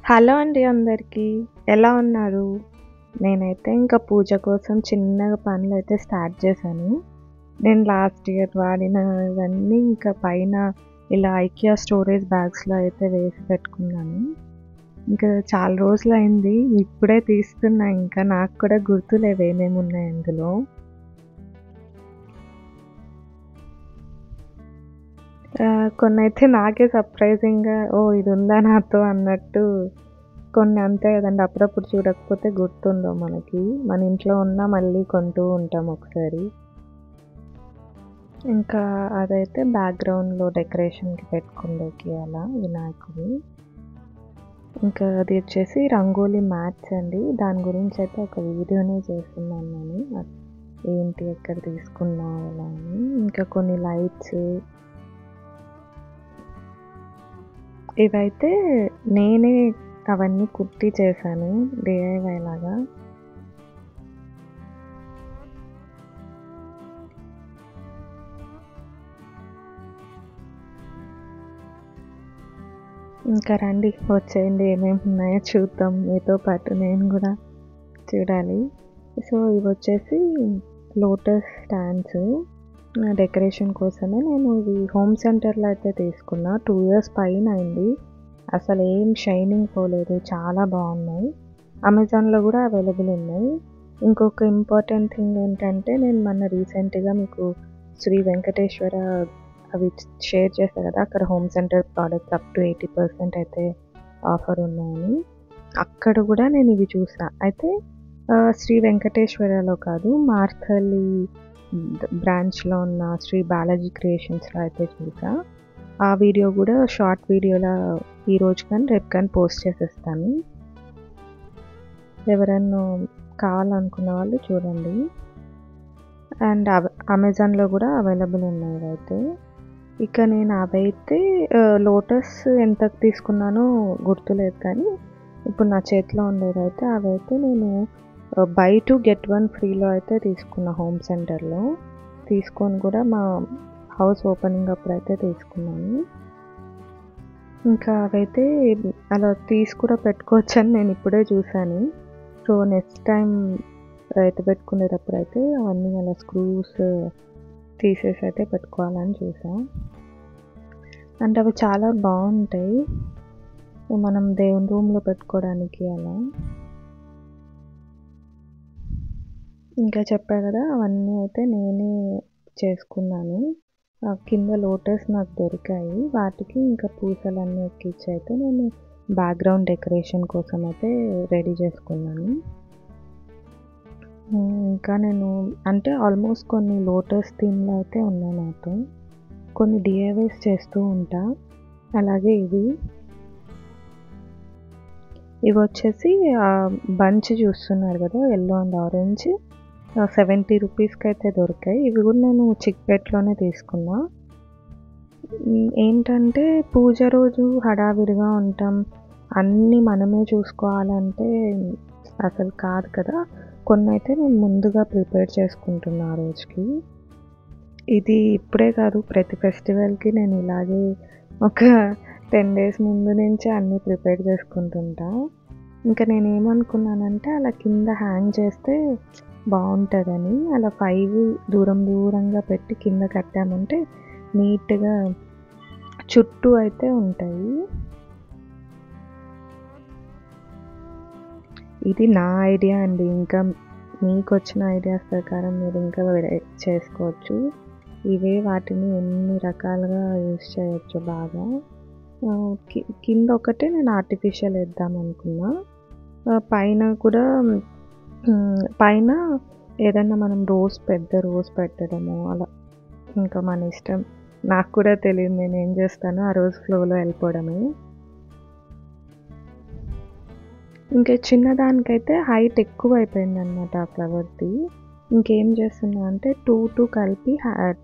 Hello అండి అందరికీ. ఎలా ఉన్నారు? నేనైతే ఇంకా పూజ కోసం చిన్నగా పనులైతే స్టార్ట్ చేశాను. నేను లాస్ట్ ఇయర్ వాడినవన్నీ ఇంకా పైన ఇలా ఐకియా స్టోరేజ్ బ్యాగ్స్‌లో అయితే వేసి పెట్టుకున్నాను. ఇంకా చాలా రోజులయింది. ఇప్పుడే తీస్తున్నా ఇంకా నాకు కూడా గుర్తులేవు ఏమేమున్నాయి అందులో. కొన్నైతే నాకే సర్ప్రైజింగ్‌గా ఓహ్! ఇదుందా నాతో అన్నట్టు కొన్ని అంతే కదండీ. అప్పుడప్పుడు చూడకపోతే గుర్తుండవు మనకి. మన ఇంట్లో ఉన్నా మళ్ళీ కొంటూ ఉంటాం ఒకసారి. ఇంకా అదైతే బ్యాక్‌గ్రౌండ్‌లో డెకరేషన్‌కి పెట్టుకుండేకి అలా వినాయకుడిని. ఇంకా అది వచ్చేసి రంగోలీ మ్యాట్స్ అండి. దాని గురించైతే ఒక వీడియోనే చేస్తున్నాను నేను. ఏంటి, ఎక్కడ తీసుకున్నా ఎలా అని. ఇంకా కొన్ని లైట్స్ ఇవైతే నేనే అవన్నీ కుట్టి చేశాను డీఐవై లాగా. ఇంకా రండి వచ్చేయండి ఏమేమి ఉన్నాయో చూద్దాం. మీతో పాటు నేను కూడా చూడాలి. సో ఇవొచ్చేసి లోటస్ స్టాండ్స్ డెకరేషన్ కోసమే నేను ఇవి హోమ్ సెంటర్‌లో అయితే తీసుకున్నా. 2 ఇయర్స్ పైన అయింది. అసలు ఏం షైనింగ్ పోలేదు. చాలా బాగున్నాయి. అమెజాన్‌లో కూడా అవైలబుల్ ఉన్నాయి. ఇంకొక ఇంపార్టెంట్ థింగ్ ఏంటంటే నేను మొన్న రీసెంట్‌గా మీకు శ్రీ వెంకటేశ్వర అవి షేర్ చేశా కదా! అక్కడ home centre products up to 80% అయితే ఆఫర్ ఉన్నాయని. అక్కడ కూడా నేను ఇవి చూసా. అయితే శ్రీ వెంకటేశ్వరలో కాదు, మార్థలి బ్రాంచ్‌లో ఉన్న శ్రీ బాలాజీ క్రియేషన్స్‌లో అయితే చూసా. ఆ వీడియో కూడా షార్ట్ వీడియోలా ఈరోజు కానీ రేపు కానీ పోస్ట్ చేసేస్తాను. ఎవరన్నా కావాలనుకున్న వాళ్ళు చూడండి. అండ్ అమెజాన్‌లో కూడా అవైలబుల్ ఉన్నాయి ఇవైతే. ఇక నేను అవైతే లోటస్ ఎంతకు తీసుకున్నానో గుర్తులేదు కానీ, ఇప్పుడు నా చేతిలో ఉండేదైతే అవైతే నేను బై 2 గెట్ 1 ఫ్రీలో అయితే తీసుకున్నా హోమ్ సెంటర్‌లో. తీసుకొని కూడా మా హౌస్ ఓపెనింగ్ అప్పుడైతే తీసుకున్నాను. ఇంకా అవైతే అలా తీసి కూడా పెట్టుకోవచ్చని నేను ఇప్పుడే చూశాను. సో నెక్స్ట్ టైం పెట్టుకునేటప్పుడైతే అవన్నీ అలా స్క్రూస్ తీసేసి అయితే పెట్టుకోవాలని చూసా. అంటే అవి చాలా బాగుంటాయి. మనం దేవుని రూమ్‌లో పెట్టుకోవడానికి అలా. ఇంకా చెప్పా కదా! అవన్నీ అయితే నేనే చేసుకున్నాను. కింద లోటస్ నాకు దొరికాయి. వాటికి ఇంకా పూసలన్నీ ఎక్కించి అయితే నేను బ్యాక్‌గ్రౌండ్ డెకరేషన్ కోసం అయితే రెడీ చేసుకున్నాను. ఇంకా నేను అంటే ఆల్మోస్ట్ కొన్ని లోటస్ థీమ్‌లో అయితే ఉన్నాయి నాతో. కొన్ని డీఐవైస్ చేస్తూ ఉంటా. అలాగే ఇవొచ్చేసి బంచ్ చూస్తున్నారు కదా! యెల్లో అండ్ ఆరెంజ్ 70 రూపీస్‌కైతే దొరికాయి. ఇవి కూడా నేను చిక్‌పేట్‌లోనే తీసుకున్నా. ఏంటంటే పూజ రోజు హడావిడిగా ఉంటాం. అన్నీ మనమే చూసుకోవాలంటే అసలు కాదు కదా! కొన్నైతే నేను ముందుగా ప్రిపేర్ చేసుకుంటున్నా ఆ రోజుకి. ఇది ఇప్పుడే కాదు, ప్రతి ఫెస్టివల్‌కి నేను ఇలాగే ఒక 10 డేస్ ముందు నుంచే అన్నీ ప్రిపేర్ చేసుకుంటుంటా. ఇంకా నేనేమనుకున్నానంటే అలా కింద హ్యాంగ్ చేస్తే బాగుంటుందని అలా 5 దూరం దూరంగా పెట్టి కింద కట్టామంటే నీట్‌గా చుట్టూ అయితే ఉంటాయి. ఇది నా ఐడియా అండి. ఇంకా మీకొచ్చిన ఐడియాస్ ప్రకారం మీరు ఇంకా చేసుకోవచ్చు. ఇవే వాటిని ఎన్ని రకాలుగా యూజ్ చేయొచ్చు బాగా. కింద ఒకటే నేను ఆర్టిఫిషియల్ వేద్దాం అనుకున్నా. పైన కూడా పైన ఏదన్నా మనం పెద్ద రోజ్ పెట్టడము అలా ఇంకా మన ఇష్టం. నాకు కూడా తెలీదు నేనేం చేస్తానో ఆ రోజు ఫ్లోలో వెళ్ళిపోవడమే. ఇంకా చిన్నదానికైతే హైట్ ఎక్కువ అయిపోయిందనమాట ఆ ఫ్లవర్‌ది. ఇంకేం చేస్తున్నా అంటే 2 కలిపి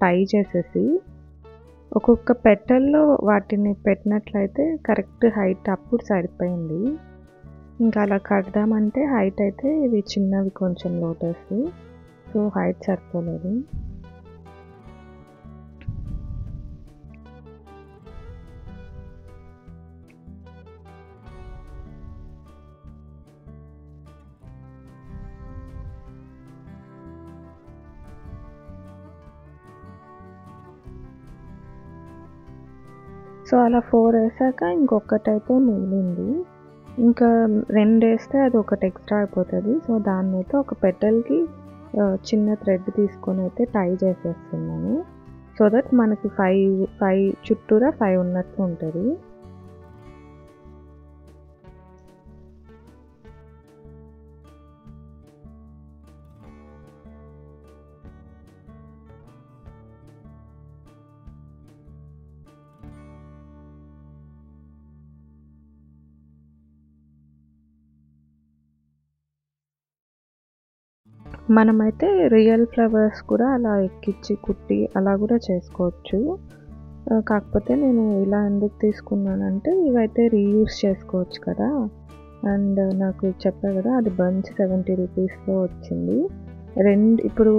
టై చేసేసి ఒక్కొక్క పెటల్‌లో వాటిని పెట్టినట్లయితే కరెక్ట్ హైట్ అప్పుడు సరిపోయింది. ఇంకా అలా కడదామంటే హైట్ అయితే ఇవి చిన్నవి కొంచెం లోటస్. సో హైట్ సరిపోలేదు. సో అలా 4 ఏసాక ఇంకొకటైతే మిగిలింది. ఇంకా 2 ఏస్తే అది ఒకటి ఎక్స్ట్రా అయిపోతది. సో దాన్నైతే ఒక పెటల్‌కి చిన్న థ్రెడ్ తీసుకొనైతే టై చేసేస్తున్నాను. సో దట్ మనకి 5 చుట్టూరా 5 ఉన్నట్టు ఉంటది. మనమైతే రియల్ ఫ్లవర్స్ కూడా అలా ఎక్కిచ్చి, కుట్టి అలా గూడా చేసుకోవచ్చు. కాకపోతే నేను ఇలా ఎందుకు తీసుకున్నానంటే, ఇవైతే రీయూజ్ చేసుకోవచ్చు కదా! అండ్ నాకు చెప్పా గదా! అది బంచ్ 70 రూపీస్‌లో వచ్చింది. ఇప్పుడు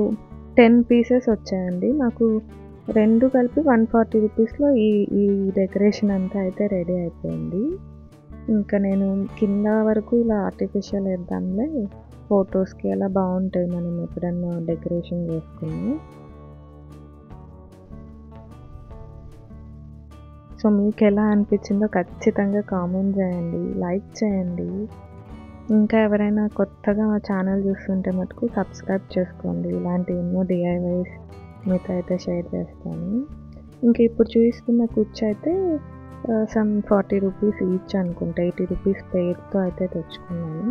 10 పీసెస్ వచ్చాయండి. నాకు 2 కలిపి 140 రూపీస్‌లో ఈ ఈ డెకరేషన్ అంతా అయితే రెడీ అయిపోయింది. ఇంకా నేను కింద వరకు ఇలా ఆర్టిఫిషియల్ ఏద్దాంలే, ఫోటోస్‌కి అలా బావుంటది మనం ఎప్పుడన్నా డెకరేషన్ చేసుకున్నా. సో మీకెలా అనిపించిందో ఖచ్చితంగా కామెంట్ చేయండి. లైక్ చేయండి. ఇంకా ఎవరైనా కొత్తగా మా ఛానల్ చూస్తుంటే మటుకు సబ్స్క్రైబ్ చేసుకోండి. ఇలాంటి ఎన్నో డీఐవైస్ మీతో అయితే షేర్ చేస్తాను. ఇంక ఇప్పుడు చూపిస్తున్న కుర్చీ అయితే సమ్ 40 రూపీస్ ఈచ్ అనుకుంటా. 80 రూపీస్ పెయిర్‌తో అయితే తెచ్చుకున్నాను.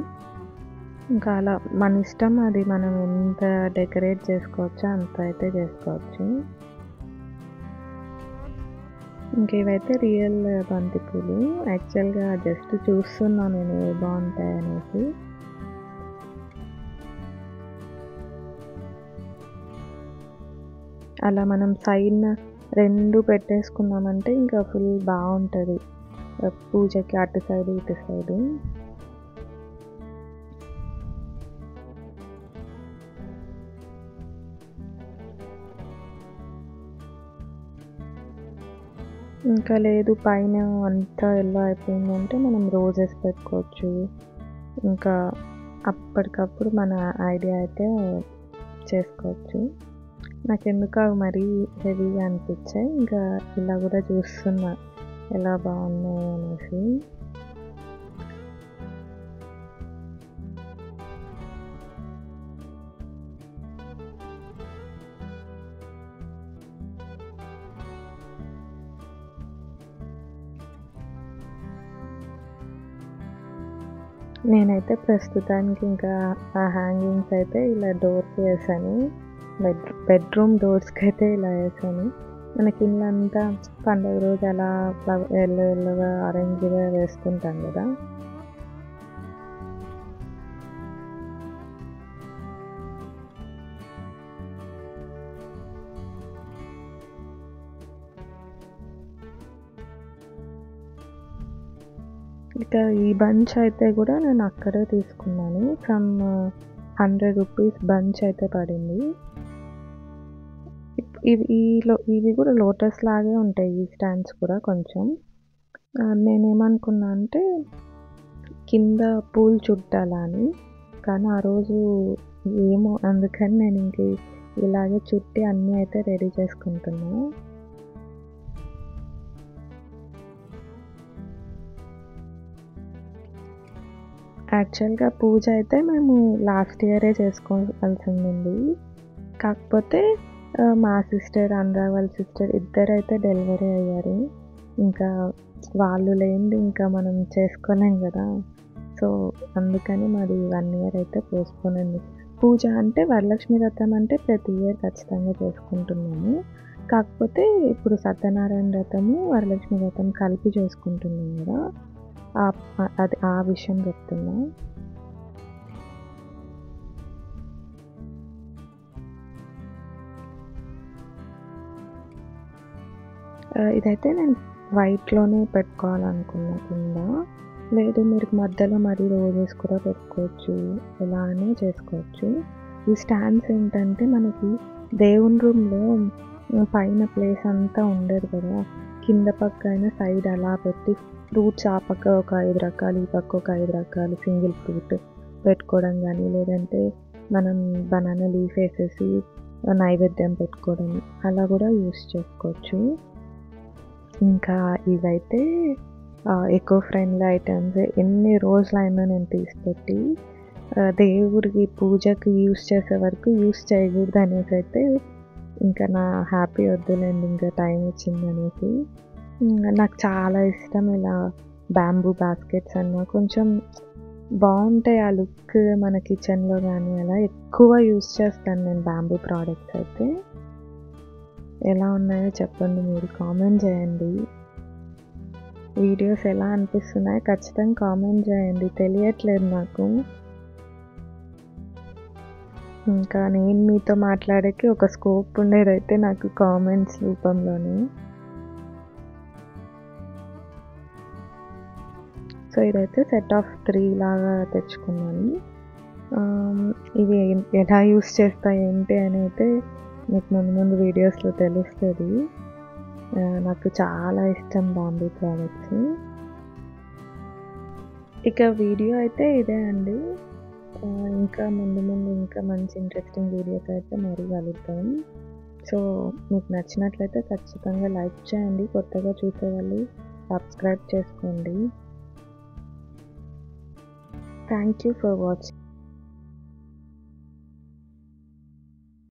ఇంకా అలా మన ఇష్టం అది. మనం ఎంత డెకరేట్ చేసుకోవచ్చో అంత అయితే చేసుకోవచ్చు. ఇంక ఇవైతే రియల్ బంతిపూలు. యాక్చువల్‌గా జస్ట్ చూస్తున్నా నేను ఏవి బావుంటాయనేసి. అలా మనం సైడ్‌న 2 పెట్టేసుకున్నామంటే ఇంకా ఫుల్ బావుంటది. పూజకి అటు సైడు, ఇటు సైడు. ఇంకా లేదు పైన అంతా యెల్లో అయిపోయిందంటే మనం రోజెస్ పెట్టుకోవచ్చు. ఇంకా అప్పటికప్పుడు మన ఐడియా అయితే చేసుకోవచ్చు. నాకెందుకో అవి మరీ హెవీగా అనిపించాయి. ఇంకా ఇలా గూడా చూస్తున్నా ఎలా బావున్నాయో అనేసి. నేనైతే ప్రస్తుతానికి ఇంకా ఆ హ్యాంగింగ్స్ అయితే ఇలా డోర్‌కి వేశాను. బెడ్‌రూమ్ డోర్స్‌కైతే ఇలా వేశాను. మనకి ఇల్లంతా పండుగ రోజు అలా యెల్లో యెల్లోగా, ఆరెంజ్‌గా వేసుకుంటాం గదా! ఇక ఈ బంచ్ అయితే గూడా నేను అక్కడే తీసుకున్నాను. ఫ్రమ్ 100 రూపీస్ బంచ్ అయితే పడింది. ఇవి గూడా లోటస్ లాగే ఉంటాయి ఈ స్టాండ్స్ కూడా కొంచెం. నేనేమనుకున్నా అంటే కింద పూలు చుట్టాలా అని. కానీ ఆ రోజు ఏమో అందుకని నేనింక ఇలాగే చుట్టి అన్నీ అయితే రెడీ చేసుకుంటున్నా. యాక్చువల్‌గా పూజ అయితే మేము లాస్ట్ ఇయరే చేసుకోవాల్సిందుంది. కాకపోతే మా సిస్టర్, అనురాగ్ వాళ్ళ సిస్టర్ ఇద్దరైతే డెలివరీ అయ్యారు. ఇంకా వాళ్ళు లేనిది ఇంకా మనం చేసుకోలేం గదా! సో, అందుకని మాది 1 ఇయర్ అయితే పోస్ట్‌పోన్ అయింది. పూజ అంటే వరలక్ష్మి వ్రతం అంటే ప్రతి ఇయర్ ఖచ్చితంగా చేసుకుంటున్నాము. కాకపోతే ఇప్పుడు సత్యనారాయణ వ్రతము, వరలక్ష్మి వ్రతం కలిపి చేసుకుంటున్నాం గదా! అది ఆ విషయం చెప్తున్నా. ఇదైతే నేను వైట్‌లోనే పెట్టుకోవాలనుకున్నా కింద. లేదు మీరు మధ్యలో మరి రోజెస్ కూడా పెట్టుకోవచ్చు. ఎలా అయినా చేసుకోవచ్చు. ఈ స్టాండ్స్ ఏంటంటే మనకి దేవుని రూమ్‌లో పైన ప్లేస్ అంతా ఉండదు కదా! కింద పక్కన సైడ్ అలా పెట్టి ఫ్రూట్స్ ఆ పక్క ఒక 5 రకాలు, ఈ పక్క ఒక 5 రకాలు సింగిల్ ఫ్రూట్ పెట్టుకోవడం గానీ, లేదంటే మనం బనానా లీఫ్ ఏసేసి నైవేద్యం పెట్టుకోవడం అలా గూడా యూజ్ చేసుకోవచ్చు. ఇంకా ఇవైతే ఎకో ఫ్రెండ్లీ ఐటమ్స్. ఎన్ని రోజులైనా నేను తీసిపెట్టి దేవుడికి పూజకి యూజ్ చేసే వరకు యూజ్ చేయకూడదు అనేసి అయితే ఇంకా నా హ్యాపీ వద్దులేండి, ఇంకా టైం వచ్చిందనేసి. నాకు చాలా ఇష్టం ఇలా బ్యాంబూ బాస్కెట్స్ అన్నా కొంచెం బాగుంటాయి ఆ లుక్ మన కిచెన్లో కానీ. అలా ఎక్కువ యూజ్ చేస్తాను నేను బ్యాంబూ ప్రోడక్ట్స్ అయితే. ఎలా ఉన్నాయో చెప్పండి, మీరు కామెంట్ చేయండి. వీడియోస్ ఎలా అనిపిస్తున్నాయో ఖచ్చితంగా కామెంట్ చేయండి, తెలియట్లేదు నాకు. ఇంకా నేను మీతో మాట్లాడేకి ఒక స్కోప్ ఉండేదైతే నాకు కామెంట్స్ రూపంలోనే. సో ఇదైతే సెట్ ఆఫ్ 3 లాగా తెచ్చుకున్నాను. ఇవి ఎలా యూస్ చేస్తా ఏంటి అని అయితే మీకు ముందు వీడియోస్లో తెలుస్తుంది. నాకు చాలా ఇష్టం బ్యాంబూ ప్రోడక్ట్స్. ఇక వీడియో అయితే ఇదే అండి. ఇంకా ముందు ఇంకా మంచి ఇంట్రెస్టింగ్ వీడియోస్ అయితే మరీ కలుద్దాం. సో మీకు నచ్చినట్లయితే ఖచ్చితంగా లైక్ చేయండి, కొత్తగా చూసేవాళ్ళు సబ్స్క్రైబ్ చేసుకోండి. Thank you for watching.